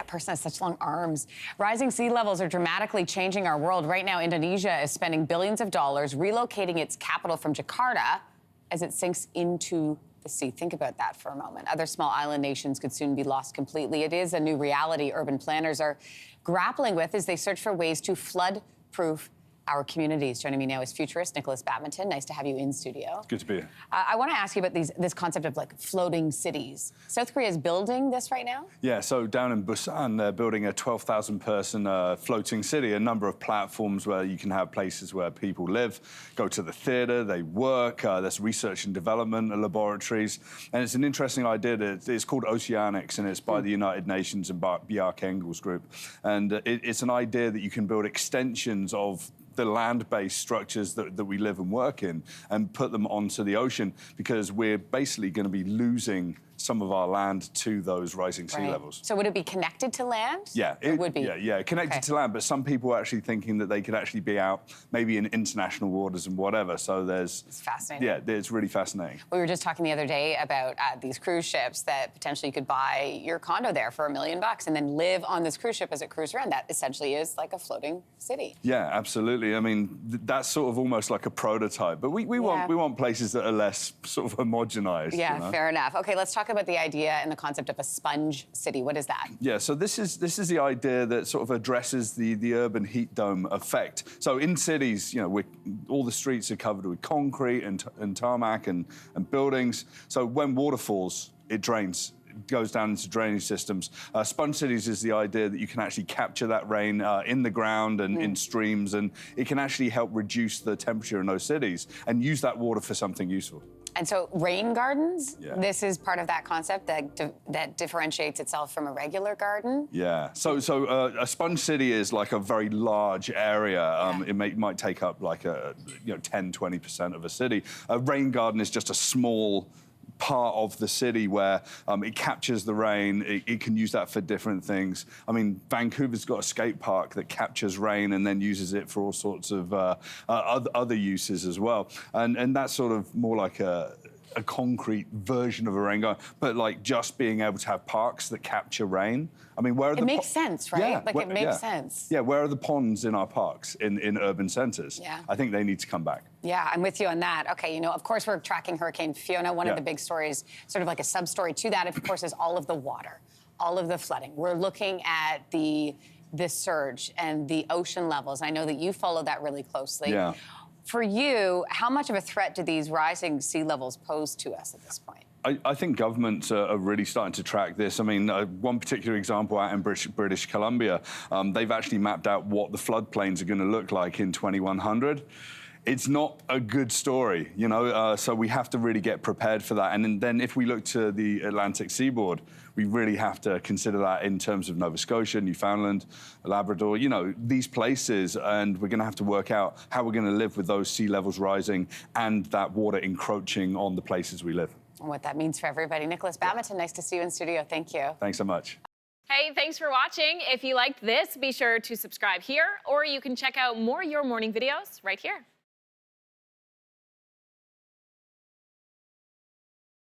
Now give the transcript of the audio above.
person has such long arms. Rising sea levels are dramatically changing our world. Right now, Indonesia is spending billions of dollars relocating its capital from Jakarta as it sinks into the sea. Think about that for a moment. Other small island nations could soon be lost completely. It is a new reality urban planners are grappling with as they search for ways to flood-proof our communities. Joining me now is futurist Nicholas Badminton. Nice to have you in studio. Good to be here. I want to ask you about this concept of like floating cities. South Korea is building this right now? Yeah, so down in Busan, they're building a 12,000 person floating city, a number of platforms where you can have places where people live, go to the theater, they work, there's research and development laboratories. And it's an interesting idea. It's called Oceanics, and it's by the United Nations and Bjarke Ingels Group. And it's an idea that you can build extensions of the land-based structures that we live and work in and put them onto the ocean, because we're basically going to be losing some of our land to those rising sea levels. So would it be connected to land? Yeah, it would be. Yeah, connected to land, but some people are actually thinking that they could actually be out maybe in international waters and whatever. So it's fascinating. Yeah, it's really fascinating. We were just talking the other day about these cruise ships that potentially you could buy your condo there for $1 million and then live on this cruise ship as it cruises around. That essentially is like a floating city. Yeah, absolutely. I mean, that's sort of almost like a prototype, but we want places that are less sort of homogenized. Yeah, you know? Fair enough. Okay, let's talk about the idea and the concept of a sponge city. What is that? Yeah, so this is the idea that sort of addresses the urban heat dome effect. So in cities, you know, all the streets are covered with concrete and tarmac and buildings. So when water falls, it drains. It goes down into drainage systems. Sponge cities is the idea that you can actually capture that rain in the ground and in streams, and it can actually help reduce the temperature in those cities and use that water for something useful. And so rain gardens, this is part of that concept that differentiates itself from a regular garden? Yeah, so a sponge city is like a very large area. It might take up like 10–20% of a city. A rain garden is just a small part of the city where it captures the rain. It can use that for different things. I mean, Vancouver's got a skate park that captures rain and then uses it for all sorts of other uses as well. And that's sort of more like a concrete version of a rain garden, but like just being able to have parks that capture rain. I mean, where are it makes sense, right? Yeah, it makes sense. Yeah, where are the ponds in our parks, in urban centres? Yeah. I think they need to come back. Yeah, I'm with you on that. Okay, you know, of course, we're tracking Hurricane Fiona. One of the big stories, sort of like a sub-story to that, of course, is all of the water, all of the flooding. We're looking at this surge and the ocean levels. I know that you follow that really closely. Yeah. For you, how much of a threat do these rising sea levels pose to us at this point? I think governments are really starting to track this. I mean, one particular example out in British Columbia, they've actually mapped out what the floodplains are going to look like in 2100. It's not a good story, you know, so we have to really get prepared for that. And then if we look to the Atlantic seaboard, we really have to consider that in terms of Nova Scotia, Newfoundland, Labrador, you know, these places. And we're going to have to work out how we're going to live with those sea levels rising and that water encroaching on the places we live. And what that means for everybody. Nicholas Badminton, nice to see you in studio. Thank you. Thanks so much. Hey, thanks for watching. If you liked this, be sure to subscribe here, or you can check out more Your Morning videos right here.